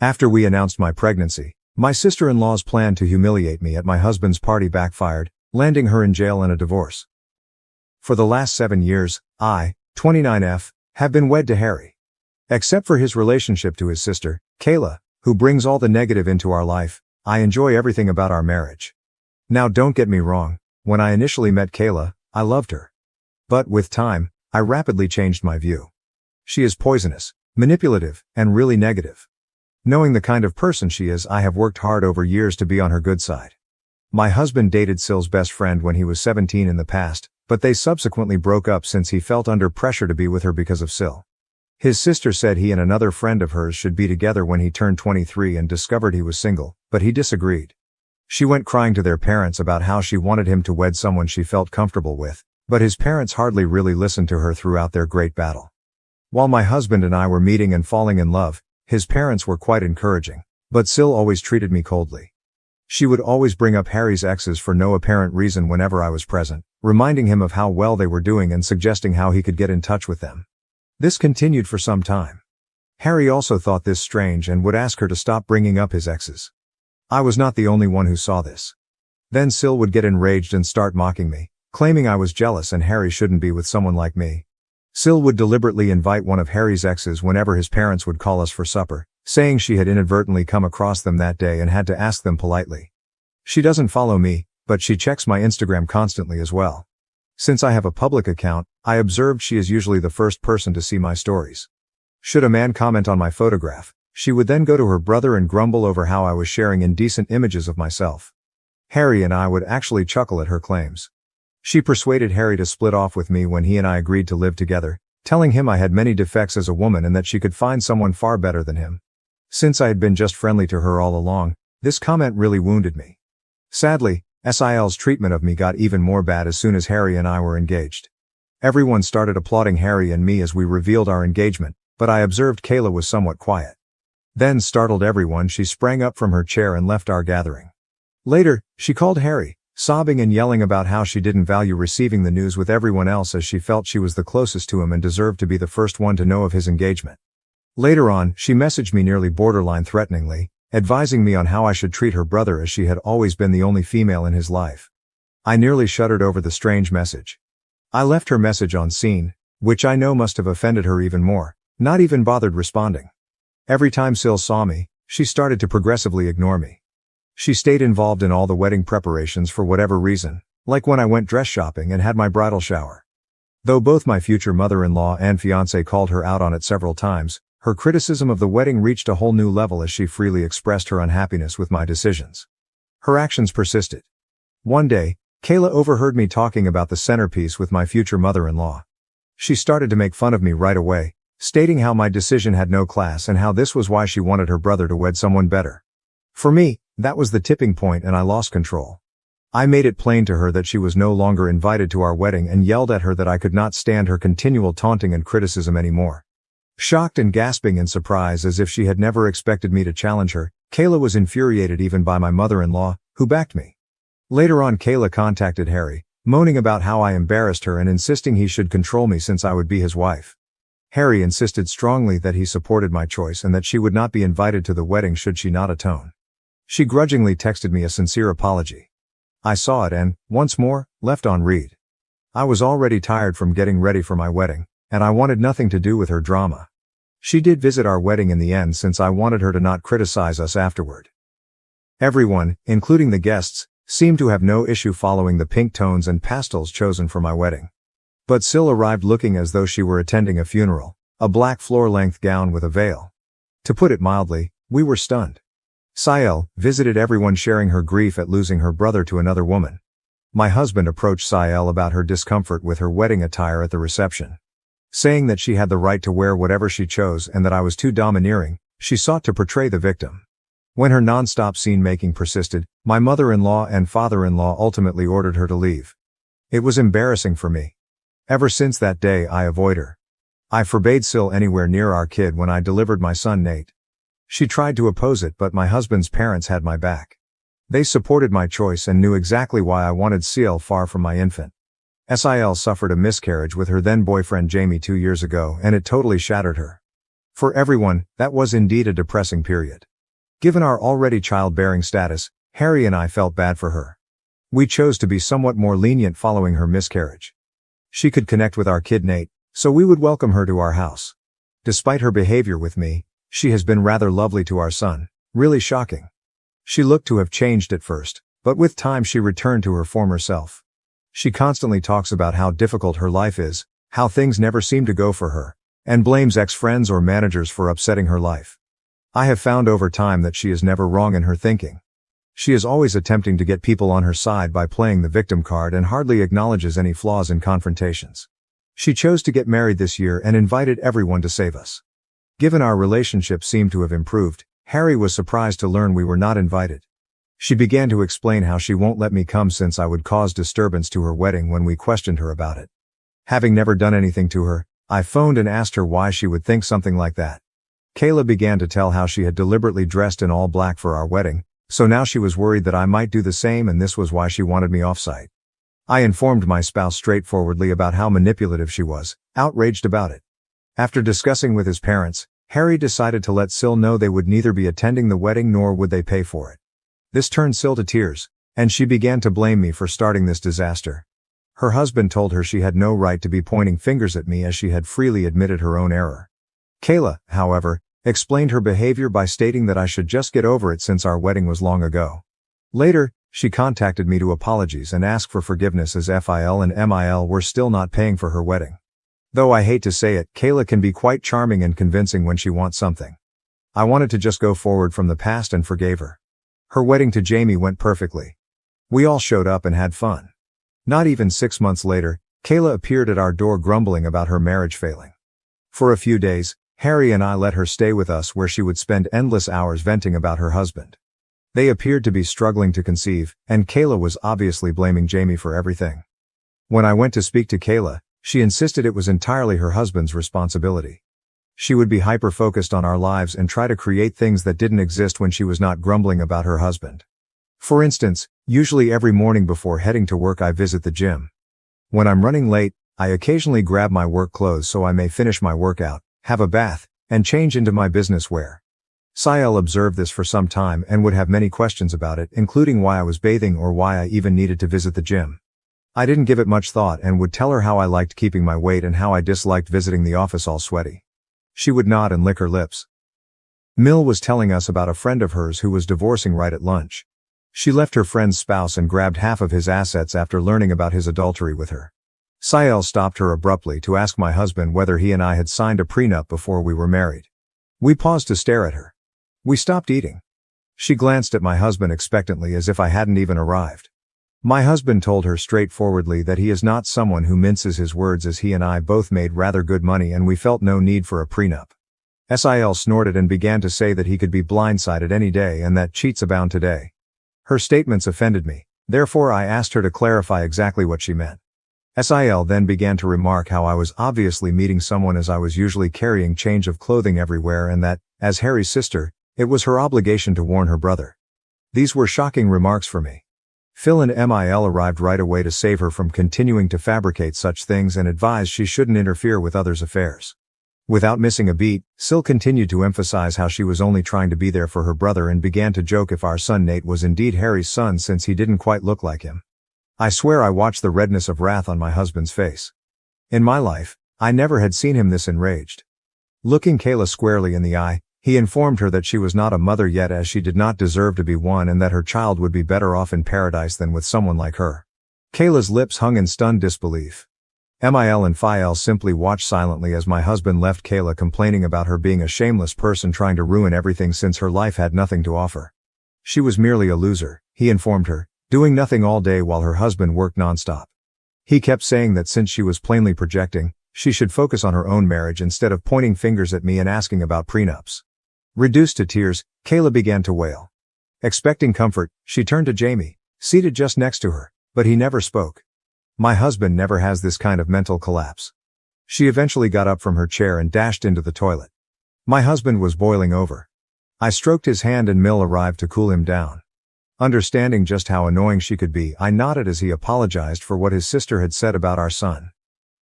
After we announced my pregnancy, my sister-in-law's plan to humiliate me at my husband's party backfired, landing her in jail and a divorce. For the last 7 years, I, 29F, have been wed to Harry. Except for his relationship to his sister, Kayla, who brings all the negative into our life, I enjoy everything about our marriage. Now don't get me wrong, when I initially met Kayla, I loved her. But with time, I rapidly changed my view. She is poisonous, manipulative, and really negative. Knowing the kind of person she is, I have worked hard over years to be on her good side. My husband dated Syl's best friend when he was 17 in the past, but they subsequently broke up since he felt under pressure to be with her because of Syl. His sister said he and another friend of hers should be together when he turned 23 and discovered he was single, but he disagreed. She went crying to their parents about how she wanted him to wed someone she felt comfortable with, but his parents hardly really listened to her throughout their great battle. While my husband and I were meeting and falling in love, his parents were quite encouraging, but Syl always treated me coldly. She would always bring up Harry's exes for no apparent reason whenever I was present, reminding him of how well they were doing and suggesting how he could get in touch with them. This continued for some time. Harry also thought this strange and would ask her to stop bringing up his exes. I was not the only one who saw this. Then Syl would get enraged and start mocking me, claiming I was jealous and Harry shouldn't be with someone like me. Syl would deliberately invite one of Harry's exes whenever his parents would call us for supper, saying she had inadvertently come across them that day and had to ask them politely. She doesn't follow me, but she checks my Instagram constantly as well. Since I have a public account, I observed she is usually the first person to see my stories. Should a man comment on my photograph, she would then go to her brother and grumble over how I was sharing indecent images of myself. Harry and I would actually chuckle at her claims. She persuaded Harry to split off with me when he and I agreed to live together, telling him I had many defects as a woman and that she could find someone far better than him. Since I had been just friendly to her all along, this comment really wounded me. Sadly, Sil's treatment of me got even more bad as soon as Harry and I were engaged. Everyone started applauding Harry and me as we revealed our engagement, but I observed Kayla was somewhat quiet. Then, startled everyone, she sprang up from her chair and left our gathering. Later, she called Harry, sobbing and yelling about how she didn't value receiving the news with everyone else as she felt she was the closest to him and deserved to be the first one to know of his engagement. Later on, she messaged me nearly borderline threateningly, advising me on how I should treat her brother as she had always been the only female in his life. I nearly shuddered over the strange message. I left her message on scene, which I know must have offended her even more, not even bothered responding. Every time Syl saw me, she started to progressively ignore me. She stayed involved in all the wedding preparations for whatever reason, like when I went dress shopping and had my bridal shower. Though both my future mother-in-law and fiancé called her out on it several times, her criticism of the wedding reached a whole new level as she freely expressed her unhappiness with my decisions. Her actions persisted. One day, Kayla overheard me talking about the centerpiece with my future mother-in-law. She started to make fun of me right away, stating how my decision had no class and how this was why she wanted her brother to wed someone better. For me, that was the tipping point and I lost control. I made it plain to her that she was no longer invited to our wedding and yelled at her that I could not stand her continual taunting and criticism anymore. Shocked and gasping in surprise as if she had never expected me to challenge her, Kayla was infuriated even by my mother-in-law, who backed me. Later on, Kayla contacted Harry, moaning about how I embarrassed her and insisting he should control me since I would be his wife. Harry insisted strongly that he supported my choice and that she would not be invited to the wedding should she not atone. She grudgingly texted me a sincere apology. I saw it and, once more, left on read. I was already tired from getting ready for my wedding, and I wanted nothing to do with her drama. She did visit our wedding in the end since I wanted her to not criticize us afterward. Everyone, including the guests, seemed to have no issue following the pink tones and pastels chosen for my wedding. But Syl arrived looking as though she were attending a funeral, a black floor-length gown with a veil. To put it mildly, we were stunned. Syl visited everyone sharing her grief at losing her brother to another woman. My husband approached Syl about her discomfort with her wedding attire at the reception. Saying that she had the right to wear whatever she chose and that I was too domineering, she sought to portray the victim. When her non-stop scene-making persisted, my mother-in-law and father-in-law ultimately ordered her to leave. It was embarrassing for me. Ever since that day I avoid her. I forbade Syl anywhere near our kid when I delivered my son Nate. She tried to oppose it but my husband's parents had my back. They supported my choice and knew exactly why I wanted Syl far from my infant. Syl suffered a miscarriage with her then-boyfriend Jamie 2 years ago and it totally shattered her. For everyone, that was indeed a depressing period. Given our already childbearing status, Harry and I felt bad for her. We chose to be somewhat more lenient following her miscarriage. She could connect with our kid Nate, so we would welcome her to our house. Despite her behavior with me, she has been rather lovely to our son, really shocking. She looked to have changed at first, but with time she returned to her former self. She constantly talks about how difficult her life is, how things never seem to go for her, and blames ex-friends or managers for upsetting her life. I have found over time that she is never wrong in her thinking. She is always attempting to get people on her side by playing the victim card and hardly acknowledges any flaws in confrontations. She chose to get married this year and invited everyone to save us. Given our relationship seemed to have improved, Harry was surprised to learn we were not invited. She began to explain how she won't let me come since I would cause disturbance to her wedding when we questioned her about it. Having never done anything to her, I phoned and asked her why she would think something like that. Kayla began to tell how she had deliberately dressed in all black for our wedding, so now she was worried that I might do the same and this was why she wanted me off-site. I informed my spouse straightforwardly about how manipulative she was, outraged about it. After discussing with his parents, Harry decided to let Sil know they would neither be attending the wedding nor would they pay for it. This turned Sil to tears, and she began to blame me for starting this disaster. Her husband told her she had no right to be pointing fingers at me as she had freely admitted her own error. Kayla, however, explained her behavior by stating that I should just get over it since our wedding was long ago. Later, she contacted me to apologize and ask for forgiveness as FIL and MIL were still not paying for her wedding. Though I hate to say it, Kayla can be quite charming and convincing when she wants something. I wanted to just go forward from the past and forgave her. Her wedding to Jamie went perfectly. We all showed up and had fun. Not even 6 months later, Kayla appeared at our door grumbling about her marriage failing. For a few days, Harry and I let her stay with us where she would spend endless hours venting about her husband. They appeared to be struggling to conceive, and Kayla was obviously blaming Jamie for everything. When I went to speak to Kayla, she insisted it was entirely her husband's responsibility. She would be hyper-focused on our lives and try to create things that didn't exist when she was not grumbling about her husband. For instance, usually every morning before heading to work I visit the gym. When I'm running late, I occasionally grab my work clothes so I may finish my workout, have a bath, and change into my business wear. Sael observed this for some time and would have many questions about it, including why I was bathing or why I even needed to visit the gym. I didn't give it much thought and would tell her how I liked keeping my weight and how I disliked visiting the office all sweaty. She would nod and lick her lips. Mill was telling us about a friend of hers who was divorcing right at lunch. She left her friend's spouse and grabbed half of his assets after learning about his adultery with her. Sael stopped her abruptly to ask my husband whether he and I had signed a prenup before we were married. We paused to stare at her. We stopped eating. She glanced at my husband expectantly as if I hadn't even arrived. My husband told her straightforwardly that he is not someone who minces his words as he and I both made rather good money and we felt no need for a prenup. Sil snorted and began to say that he could be blindsided any day and that cheats abound today. Her statements offended me, therefore I asked her to clarify exactly what she meant. Sil then began to remark how I was obviously meeting someone as I was usually carrying change of clothing everywhere and that, as Harry's sister, it was her obligation to warn her brother. These were shocking remarks for me. Phil and MIL arrived right away to save her from continuing to fabricate such things and advised she shouldn't interfere with others' affairs. Without missing a beat, Sil continued to emphasize how she was only trying to be there for her brother and began to joke if our son Nate was indeed Harry's son since he didn't quite look like him. I swear I watched the redness of wrath on my husband's face. In my life, I never had seen him this enraged. Looking Kayla squarely in the eye, he informed her that she was not a mother yet as she did not deserve to be one and that her child would be better off in paradise than with someone like her. Kayla's lips hung in stunned disbelief. MIL and Phil simply watched silently as my husband left Kayla complaining about her being a shameless person trying to ruin everything since her life had nothing to offer. She was merely a loser, he informed her, doing nothing all day while her husband worked nonstop. He kept saying that since she was plainly projecting, she should focus on her own marriage instead of pointing fingers at me and asking about prenups. Reduced to tears, Kayla began to wail. Expecting comfort, she turned to Jamie, seated just next to her, but he never spoke. My husband never has this kind of mental collapse. She eventually got up from her chair and dashed into the toilet. My husband was boiling over. I stroked his hand and Mill arrived to cool him down. Understanding just how annoying she could be, I nodded as he apologized for what his sister had said about our son.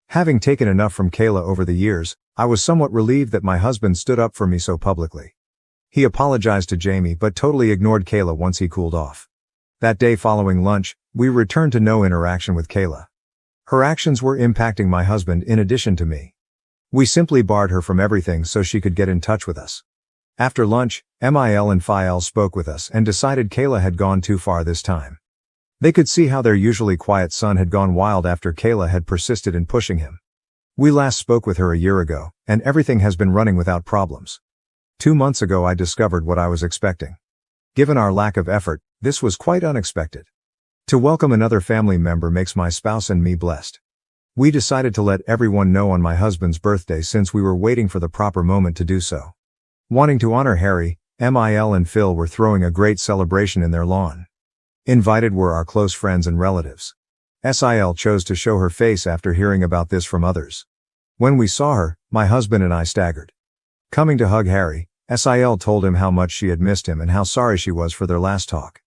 Having taken enough from Kayla over the years, I was somewhat relieved that my husband stood up for me so publicly. He apologized to Jamie but totally ignored Kayla once he cooled off. That day following lunch, we returned to no interaction with Kayla. Her actions were impacting my husband in addition to me. We simply barred her from everything so she could get in touch with us. After lunch, Mil and Phil spoke with us and decided Kayla had gone too far this time. They could see how their usually quiet son had gone wild after Kayla had persisted in pushing him. We last spoke with her a year ago, and everything has been running without problems. 2 months ago I discovered what I was expecting. Given our lack of effort, this was quite unexpected. To welcome another family member makes my spouse and me blessed. We decided to let everyone know on my husband's birthday since we were waiting for the proper moment to do so. Wanting to honor Harry, Mil and Phil were throwing a great celebration in their lawn. Invited were our close friends and relatives. Sil chose to show her face after hearing about this from others. When we saw her, my husband and I staggered. Coming to hug Harry, Sil told him how much she had missed him and how sorry she was for their last talk.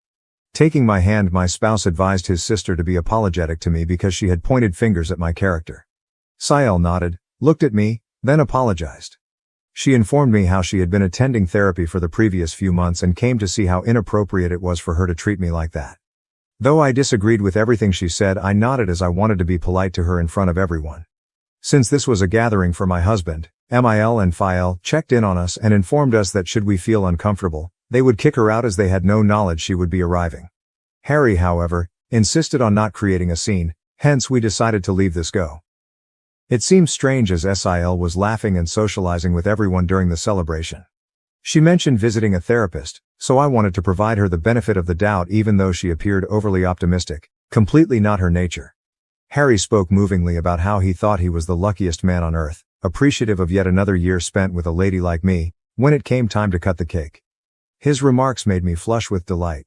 Taking my hand, my spouse advised his sister to be apologetic to me because she had pointed fingers at my character. Sil nodded, looked at me, then apologized. She informed me how she had been attending therapy for the previous few months and came to see how inappropriate it was for her to treat me like that. Though I disagreed with everything she said, I nodded as I wanted to be polite to her in front of everyone. Since this was a gathering for my husband, Mil and Phil checked in on us and informed us that should we feel uncomfortable, they would kick her out as they had no knowledge she would be arriving. Harry, however, insisted on not creating a scene, hence we decided to leave this go. It seemed strange as Sil was laughing and socializing with everyone during the celebration. She mentioned visiting a therapist, so I wanted to provide her the benefit of the doubt even though she appeared overly optimistic, completely not her nature. Harry spoke movingly about how he thought he was the luckiest man on earth, appreciative of yet another year spent with a lady like me, when it came time to cut the cake. His remarks made me flush with delight.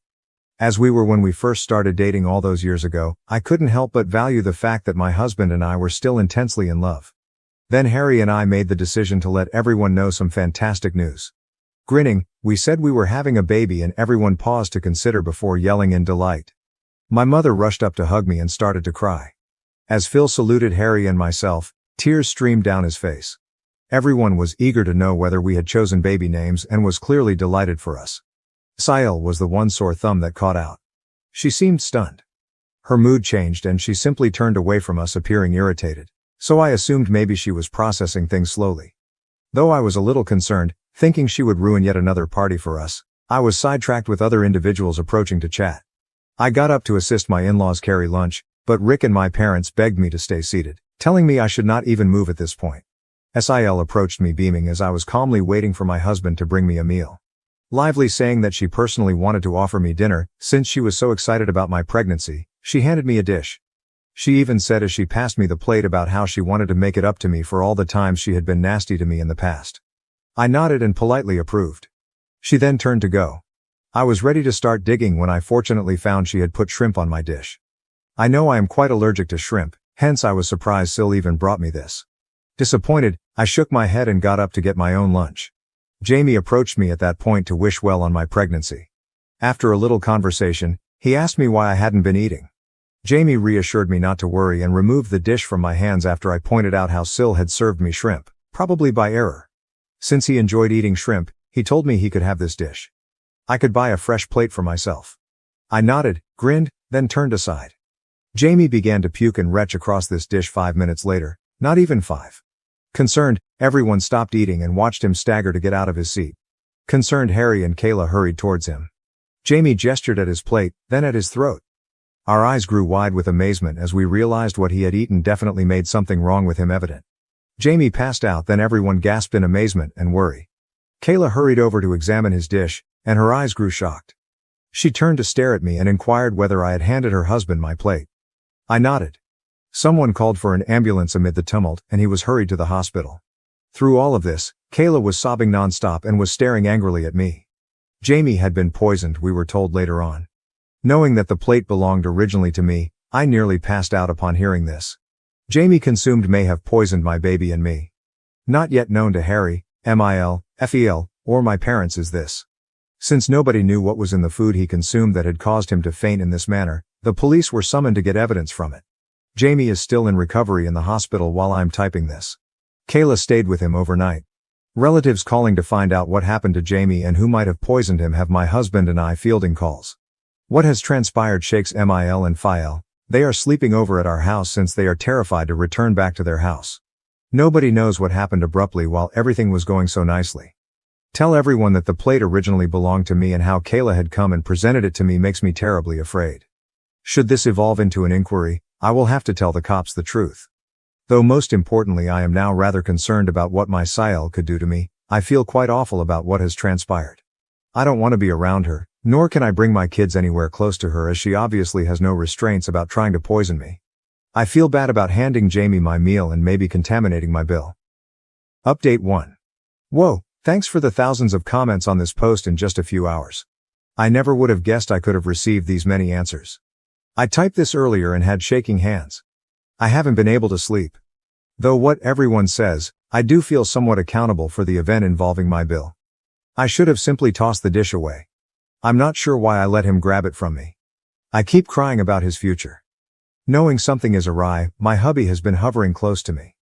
As we were when we first started dating all those years ago, I couldn't help but value the fact that my husband and I were still intensely in love. Then Harry and I made the decision to let everyone know some fantastic news. Grinning, we said we were having a baby and everyone paused to consider before yelling in delight. My mother rushed up to hug me and started to cry. As Phil saluted Harry and myself, tears streamed down his face. Everyone was eager to know whether we had chosen baby names and was clearly delighted for us. Sil was the one sore thumb that caught out. She seemed stunned. Her mood changed and she simply turned away from us, appearing irritated, so I assumed maybe she was processing things slowly. Though I was a little concerned, thinking she would ruin yet another party for us, I was sidetracked with other individuals approaching to chat. I got up to assist my in-laws carry lunch, but Rick and my parents begged me to stay seated, telling me I should not even move at this point. Sil approached me beaming as I was calmly waiting for my husband to bring me a meal. Lively saying that she personally wanted to offer me dinner, since she was so excited about my pregnancy, she handed me a dish. She even said as she passed me the plate about how she wanted to make it up to me for all the times she had been nasty to me in the past. I nodded and politely approved. She then turned to go. I was ready to start digging when I fortunately found she had put shrimp on my dish. I know I am quite allergic to shrimp, hence I was surprised Sil even brought me this. Disappointed, I shook my head and got up to get my own lunch. Jamie approached me at that point to wish well on my pregnancy. After a little conversation, he asked me why I hadn't been eating. Jamie reassured me not to worry and removed the dish from my hands after I pointed out how Sil had served me shrimp, probably by error. Since he enjoyed eating shrimp, he told me he could have this dish. I could buy a fresh plate for myself. I nodded, grinned, then turned aside. Jamie began to puke and retch across this dish 5 minutes later, not even 5. Concerned, everyone stopped eating and watched him stagger to get out of his seat. Concerned Harry and Kayla hurried towards him. Jamie gestured at his plate, then at his throat. Our eyes grew wide with amazement as we realized what he had eaten definitely made something wrong with him evident. Jamie passed out, then everyone gasped in amazement and worry. Kayla hurried over to examine his dish, and her eyes grew shocked. She turned to stare at me and inquired whether I had handed her husband my plate. I nodded. Someone called for an ambulance amid the tumult, and he was hurried to the hospital. Through all of this, Kayla was sobbing nonstop and was staring angrily at me. Jamie had been poisoned, we were told later on. Knowing that the plate belonged originally to me, I nearly passed out upon hearing this. Jamie consumed may have poisoned my baby and me. Not yet known to Harry, Mil, Phil, or my parents is this. Since nobody knew what was in the food he consumed that had caused him to faint in this manner, the police were summoned to get evidence from it. Jamie is still in recovery in the hospital while I'm typing this. Kayla stayed with him overnight. Relatives calling to find out what happened to Jamie and who might have poisoned him have my husband and I fielding calls. What has transpired shakes Mil and Phil. They are sleeping over at our house since they are terrified to return back to their house. Nobody knows what happened abruptly while everything was going so nicely. Tell everyone that the plate originally belonged to me and how Kayla had come and presented it to me makes me terribly afraid. Should this evolve into an inquiry, I will have to tell the cops the truth. Though most importantly I am now rather concerned about what my Sil could do to me, I feel quite awful about what has transpired. I don't want to be around her, nor can I bring my kids anywhere close to her as she obviously has no restraints about trying to poison me. I feel bad about handing Jamie my meal and maybe contaminating my bill. Update 1. Whoa, thanks for the thousands of comments on this post in just a few hours. I never would have guessed I could have received these many answers. I typed this earlier and had shaking hands. I haven't been able to sleep. Though what everyone says, I do feel somewhat accountable for the event involving my bill. I should have simply tossed the dish away. I'm not sure why I let him grab it from me. I keep crying about his future. Knowing something is awry, my hubby has been hovering close to me.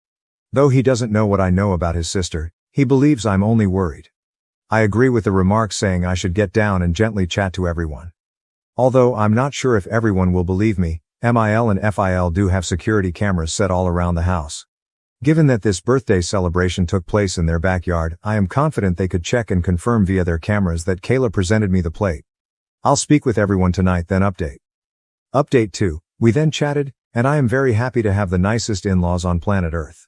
Though he doesn't know what I know about his sister, he believes I'm only worried. I agree with the remarks saying I should get down and gently chat to everyone. Although I'm not sure if everyone will believe me, Mil and Phil do have security cameras set all around the house. Given that this birthday celebration took place in their backyard, I am confident they could check and confirm via their cameras that Kayla presented me the plate. I'll speak with everyone tonight then update. Update 2. We then chatted, and I am very happy to have the nicest in-laws on planet Earth.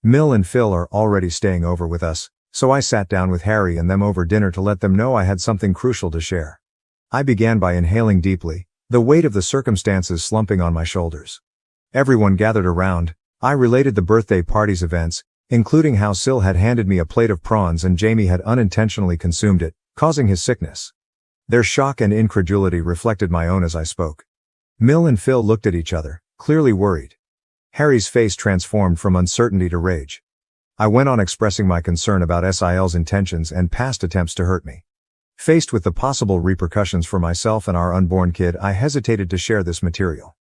Mil and Phil are already staying over with us, so I sat down with Harry and them over dinner to let them know I had something crucial to share. I began by inhaling deeply, the weight of the circumstances slumping on my shoulders. Everyone gathered around. I related the birthday party's events, including how Sil had handed me a plate of prawns and Jamie had unintentionally consumed it, causing his sickness. Their shock and incredulity reflected my own as I spoke. Mil and Phil looked at each other, clearly worried. Harry's face transformed from uncertainty to rage. I went on expressing my concern about Sil's intentions and past attempts to hurt me. Faced with the possible repercussions for myself and our unborn kid, I hesitated to share this material.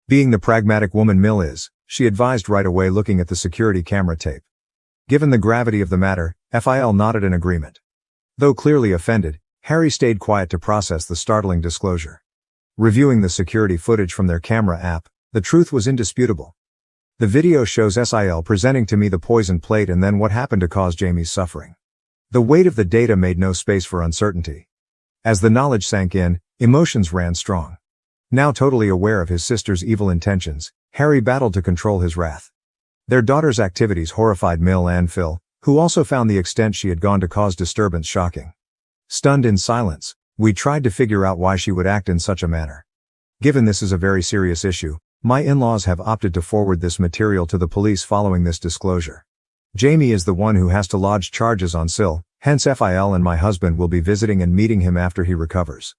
Being the pragmatic woman Mil is, she advised right away looking at the security camera tape. Given the gravity of the matter, Phil nodded in agreement. Though clearly offended, Harry stayed quiet to process the startling disclosure. Reviewing the security footage from their camera app, the truth was indisputable. The video shows Sil presenting to me the poisoned plate and then what happened to cause Jamie's suffering. The weight of the data made no space for uncertainty. As the knowledge sank in, emotions ran strong. Now totally aware of his sister's evil intentions, Harry battled to control his wrath. Their daughter's activities horrified Mil and Phil, who also found the extent she had gone to cause disturbance shocking. Stunned in silence, we tried to figure out why she would act in such a manner. Given this is a very serious issue, my in-laws have opted to forward this material to the police following this disclosure. Jamie is the one who has to lodge charges on Sil, hence Phil and my husband will be visiting and meeting him after he recovers.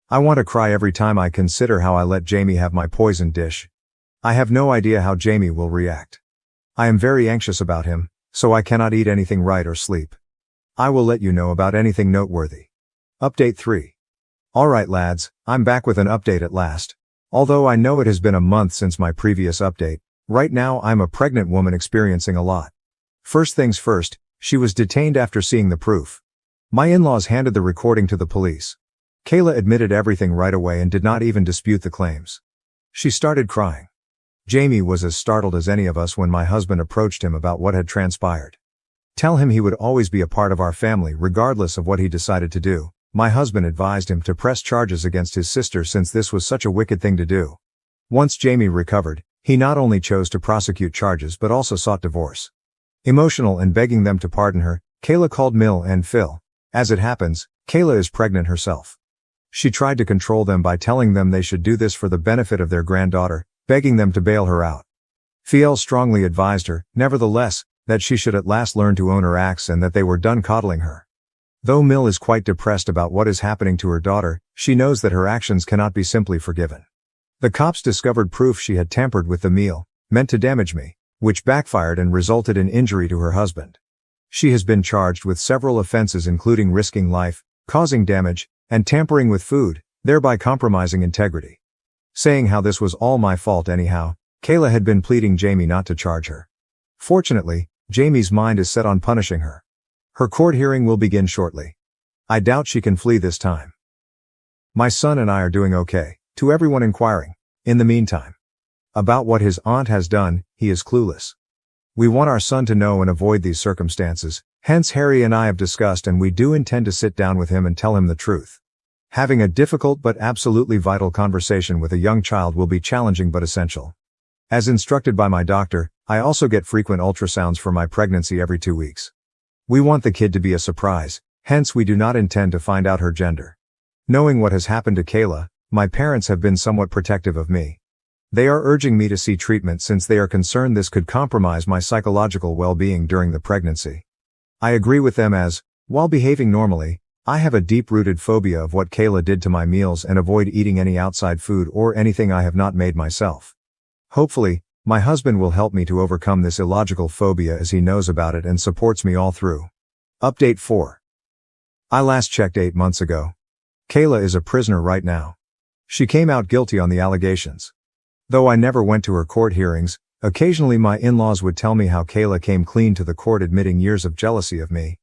I want to cry every time I consider how I let Jamie have my poisoned dish. I have no idea how Jamie will react. I am very anxious about him, so I cannot eat anything right or sleep. I will let you know about anything noteworthy. Update 3. Alright lads, I'm back with an update at last. Although I know it has been a month since my previous update, right now I'm a pregnant woman experiencing a lot. First things first, she was detained after seeing the proof. My in-laws handed the recording to the police. Kayla admitted everything right away and did not even dispute the claims. She started crying. Jamie was as startled as any of us when my husband approached him about what had transpired. Tell him he would always be a part of our family regardless of what he decided to do. My husband advised him to press charges against his sister since this was such a wicked thing to do. Once Jamie recovered, he not only chose to prosecute charges but also sought divorce. Emotional and begging them to pardon her, Kayla called Mil and Phil. As it happens, Kayla is pregnant herself. She tried to control them by telling them they should do this for the benefit of their granddaughter, begging them to bail her out. Phil strongly advised her, nevertheless, that she should at last learn to own her acts and that they were done coddling her. Though Mil is quite depressed about what is happening to her daughter, she knows that her actions cannot be simply forgiven. The cops discovered proof she had tampered with the meal, meant to damage me, which backfired and resulted in injury to her husband. She has been charged with several offenses including risking life, causing damage, and tampering with food, thereby compromising integrity. Saying how this was all my fault anyhow, Kayla had been pleading Jamie not to charge her. Fortunately, Jamie's mind is set on punishing her. Her court hearing will begin shortly. I doubt she can flee this time. My son and I are doing okay, to everyone inquiring. In the meantime, about what his aunt has done, he is clueless. We want our son to know and avoid these circumstances, hence Harry and I have discussed and we do intend to sit down with him and tell him the truth. Having a difficult but absolutely vital conversation with a young child will be challenging but essential. As instructed by my doctor, I also get frequent ultrasounds for my pregnancy every 2 weeks. We want the kid to be a surprise, hence we do not intend to find out her gender. Knowing what has happened to Kayla, my parents have been somewhat protective of me. They are urging me to see treatment since they are concerned this could compromise my psychological well-being during the pregnancy. I agree with them as, while behaving normally, I have a deep-rooted phobia of what Kayla did to my meals and avoid eating any outside food or anything I have not made myself. Hopefully, my husband will help me to overcome this illogical phobia as he knows about it and supports me all through. Update 4. I last checked 8 months ago. Kayla is a prisoner right now. She came out guilty on the allegations. Though I never went to her court hearings, occasionally my in-laws would tell me how Kayla came clean to the court admitting years of jealousy of me.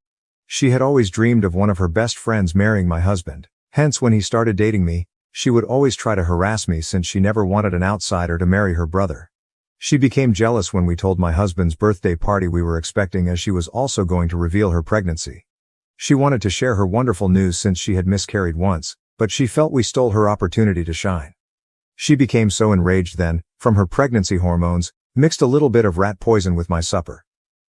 She had always dreamed of one of her best friends marrying my husband, hence when he started dating me, she would always try to harass me since she never wanted an outsider to marry her brother. She became jealous when we told my husband's birthday party we were expecting as she was also going to reveal her pregnancy. She wanted to share her wonderful news since she had miscarried once, but she felt we stole her opportunity to shine. She became so enraged then, from her pregnancy hormones, mixed a little bit of rat poison with my supper.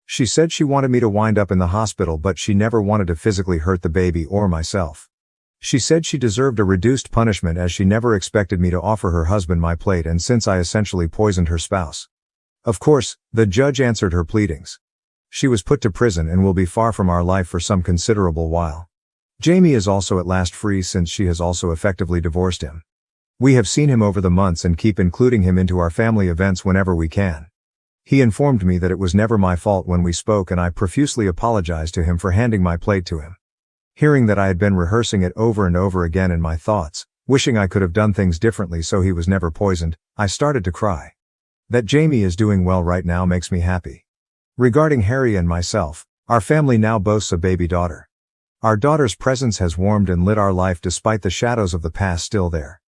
She said she wanted me to wind up in the hospital but she never wanted to physically hurt the baby or myself. She said she deserved a reduced punishment as she never expected me to offer her husband my plate and since I essentially poisoned her spouse. Of course, the judge answered her pleadings. She was put to prison and will be far from our life for some considerable while. Jamie is also at last free since she has also effectively divorced him. We have seen him over the months and keep including him into our family events whenever we can. He informed me that it was never my fault when we spoke and I profusely apologized to him for handing my plate to him. Hearing that I had been rehearsing it over and over again in my thoughts, wishing I could have done things differently so he was never poisoned, I started to cry. That Jamie is doing well right now makes me happy. Regarding Harry and myself, our family now boasts a baby daughter. Our daughter's presence has warmed and lit our life despite the shadows of the past still there.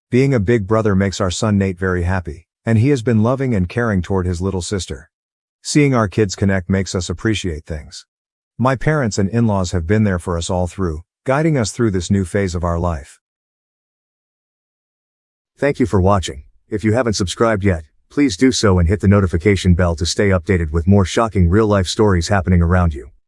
Being a big brother makes our son Nate very happy, and he has been loving and caring toward his little sister. Seeing our kids connect makes us appreciate things. My parents and in-laws have been there for us all through, guiding us through this new phase of our life. Thank you for watching. If you haven't subscribed yet, please do so and hit the notification bell to stay updated with more shocking real-life stories happening around you.